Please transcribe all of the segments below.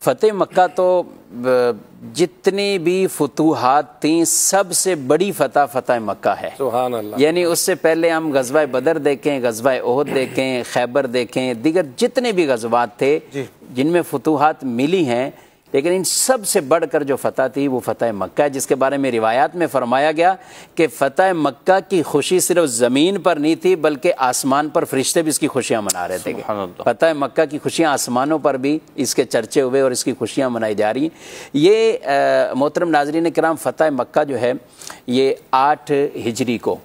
फ़तेह मक्का तो जितनी भी फतूहात थी सबसे बड़ी फ़तेह मक्का है। सुभान अल्लाह। यानी उससे पहले हम गज़वा बदर देखें, गज़वा ओहद देखें, खैबर देखें, दीगर जितने भी गज़वात थे जिनमें फतूहात मिली हैं, लेकिन इन सब से बढ़कर जो फ़तह थी वो फ़तेह मक्का है, जिसके बारे में रिवायात में फरमाया गया कि फ़तेह मक्का की खुशी सिर्फ ज़मीन पर नहीं थी बल्कि आसमान पर फरिश्ते भी इसकी खुशियाँ मना रहे थे। फ़तेह मक्का की खुशियाँ आसमानों पर भी इसके चर्चे हुए और इसकी खुशियाँ मनाई जा रही। ये मोहतरम नाज़रीन किराम, फ़तेह मक्का जो है ये 8 हिजरी को,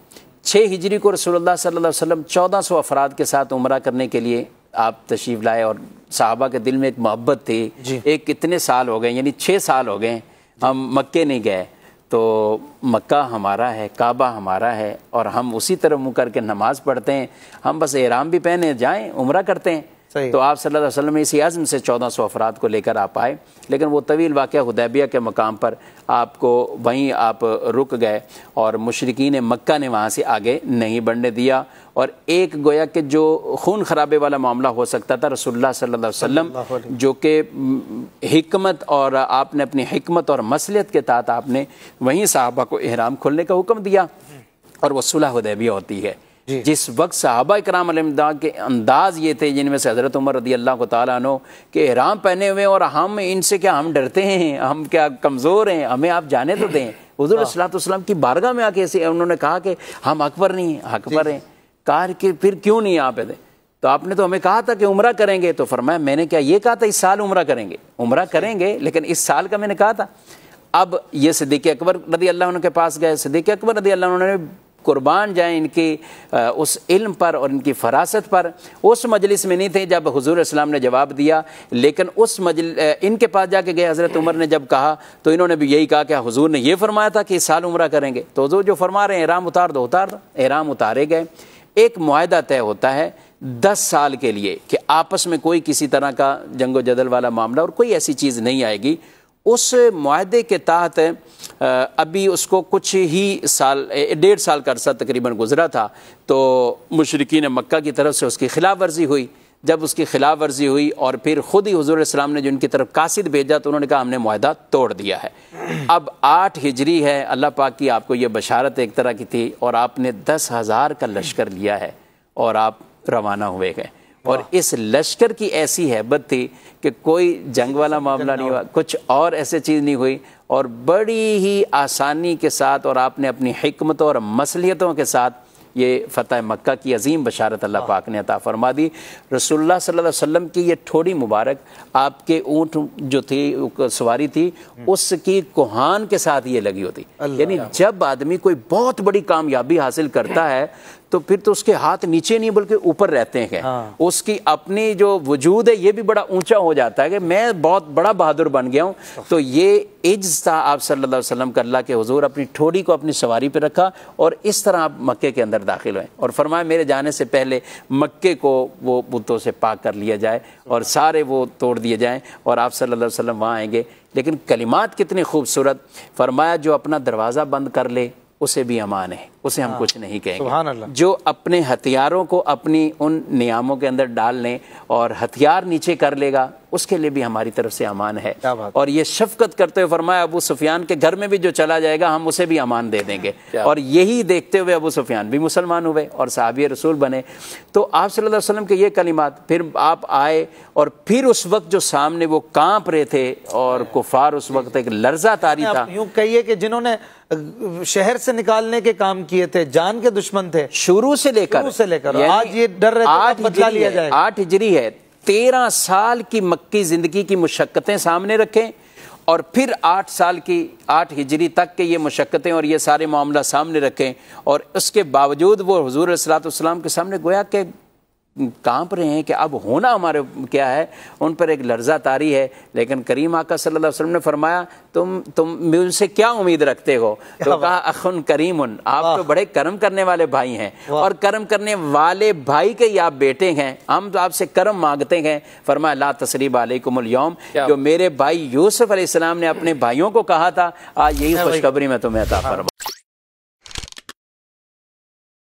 6 हिजरी को रसूलुल्लाह सल्लल्लाहु अलैहि वसल्लम 1400 अफराद के साथ उम्रा करने के लिए आप तशरीफ़ लाए और सहाबा के दिल में एक मोहब्बत थी। एक कितने साल हो गए, यानी 6 साल हो गए हम मक्के नहीं गए, तो मक्का हमारा है, काबा हमारा है और हम उसी तरह मुँह करके नमाज़ पढ़ते हैं। हम बस एहराम भी पहने जाएं, उम्रा करते हैं। तो आप सल्लल्लाहु अलैहि वसल्लम इसी आज़म से 1400 अफराद को लेकर आप आए, लेकिन वो तवील वाक़या हुदैबिया के मकाम पर आपको वहीं आप रुक गए और मुशरिकीन मक्का ने वहाँ से आगे नहीं बढ़ने दिया। और एक गोया कि जो खून खराबे वाला मामला हो सकता था, रसूलुल्लाह सल्लल्लाहु अलैहि वसल्लम जो कि हिकमत और आपने अपनी हिकमत और मसलियत के तहत आपने वहीं सहाबा को इहराम खोलने का हुक्म दिया और वो सुलह हुदैबिया होती है। जिस वक्त सहाबा इकराम अलैहिम के अंदाज ये थे, जिनमें से हज़रत उमर रज़ी अल्लाह तआला अन्हु के इहराम पहने हुए और हम इनसे क्या हम डरते हैं, हम क्या कमज़ोर हैं, हमें आप जाने तो दें। हुज़ूर सल्लल्लाहु अलैहि वसल्लम की बारगाह में आके ऐसे उन्होंने कहा कि हम हक पर नहीं हैं, हक पर हैं। कहा कि फिर क्यों नहीं आप थे, तो आपने तो हमें कहा था कि उम्रा करेंगे। तो फरमाया मैंने क्या ये कहा था इस साल उम्रा करेंगे, उम्रा करेंगे लेकिन इस साल का मैंने कहा था। अब ये सिद्दीक़ अकबर रज़ी अल्लाह अन्हु के पास गए, सिद्दीक़ अकबर रज़ी अल्लाह अन्हु ने कुर्बान जाए इनकी उस इल्म पर और इनकी फरासत पर। उस मजलिस में नहीं थे जब हुजूर इस्लाम ने जवाब दिया, लेकिन उस इनके पास जाके गए। हज़रत उमर ने जब कहा तो इन्होंने भी यही कहा कि हुजूर ने ये फरमाया था कि इस साल उम्रा करेंगे। तो हुजूर जो फरमा रहे हैं एहराम उतार दो, उतार दो। एहराम उतारे गए। एक मुआहदा तय होता है 10 साल के लिए कि आपस में कोई किसी तरह का जंगो जदल वाला मामला और कोई ऐसी चीज़ नहीं आएगी। उस मुआहदे के तहत अभी उसको कुछ ही साल, 1.5 साल का अरसा तकरीबन गुजरा था, तो मुशरिकीन मक्का की तरफ से उसकी खिलाफ वर्जी हुई। जब उसकी खिलाफ वर्जी हुई और फिर ख़ुद ही हुज़ूर इस्लाम ने जो उनकी तरफ कासिद भेजा तो उन्होंने कहा हमने मुआहदा तोड़ दिया है। अब 8 हिजरी है, अल्लाह पाक की आपको ये बशारत एक तरह की थी और आपने 10,000 का लश्कर लिया है और आप रवाना हुए गए। और इस लश्कर की ऐसी हैबत थी कि कोई जंग वाला मामला नहीं हुआ, कुछ और ऐसे चीज़ नहीं हुई और बड़ी ही आसानी के साथ और आपने अपनी हिकमतों और मसलियतों के साथ ये फ़तेह मक्का की अजीम बशारत अल्लाह पाक ने अता फरमा दी। रसूलुल्लाह सल्लल्लाहु अलैहि वसल्लम की ये ठोड़ी मुबारक आपके ऊँट जो थी सवारी थी उसकी कोहान के साथ ये लगी होती। यानी जब आदमी कोई बहुत बड़ी कामयाबी हासिल करता है तो फिर तो उसके हाथ नीचे नहीं बल्कि ऊपर रहते हैं। उसकी अपनी जो वजूद है ये भी बड़ा ऊंचा हो जाता है कि मैं बहुत बड़ा बहादुर बन गया हूँ। तो ये इज्ज़ था आप सल्लल्लाहु अलैहि वसल्लम का, अल्लाह के हुजूर अपनी ठोड़ी को अपनी सवारी पे रखा और इस तरह आप मक्के के अंदर दाखिल हुए और फरमाया मेरे जाने से पहले मक्के को वो बुतों से पाक कर लिया जाए और सारे वो तोड़ दिए जाएँ और आप सल्लल्लाहु अलैहि वसल्लम वहाँ आएंगे। लेकिन कलिमात कितनी खूबसूरत, फरमाया जो अपना दरवाज़ा बंद कर ले उसे भी अमान है, उसे हम कुछ नहीं कहेंगे। जो अपने हथियारों को अपनी उन नियामों के अंदर डाल लें और हथियार नीचे कर लेगा उसके लिए भी हमारी तरफ से अमान है। और ये शफकत करते हुए फरमाया अबू सुफियान के घर में भी जो चला जाएगा हम उसे भी अमान दे देंगे। और यही देखते हुए अबू सुफियान भी मुसलमान हुए और सहाबी रसूल बने। तो आप सल्लल्लाहु अलैहि वसल्लम के ये कलिमात, फिर आप आए और फिर उस वक्त जो सामने वो कांप रहे थे और कुफार उस वक्त एक लर्जा तारी था। यूं कहिए कि जिन्होंने शहर से निकालने के काम किए थे, जान के दुश्मन थे शुरू से लेकर आज ये डर रहे 8 हिजरी है। 13 साल की मक्की ज़िंदगी की मुशक्क़तें सामने रखें और फिर 8 साल की 8 हिजरी तक के ये मुशक्क़तें और ये सारे मामला सामने रखें और उसके बावजूद वो हुज़ूर सल्लल्लाहु अलैहि वसल्लम के सामने गोया के कांप रहे हैं कि अब होना हमारे क्या है, उन पर एक लर्जा तारी है। लेकिन करीम आका सल्लल्लाहु अलैहि वसल्लम ने फरमाया तुम मुझसे क्या उम्मीद रखते हो? तो कहा अखुन करीमुन, आप तो बड़े कर्म करने वाले भाई हैं और कर्म करने वाले भाई के ही आप बेटे हैं, हम तो आपसे कर्म मांगते हैं। फरमाया ला तसरीब अलैकुमुल यौम, जो मेरे भाई यूसुफ अलैहिस्सलाम ने अपने भाइयों को कहा था आज यही खुशखबरी मैं तुम्हें अता फरमा।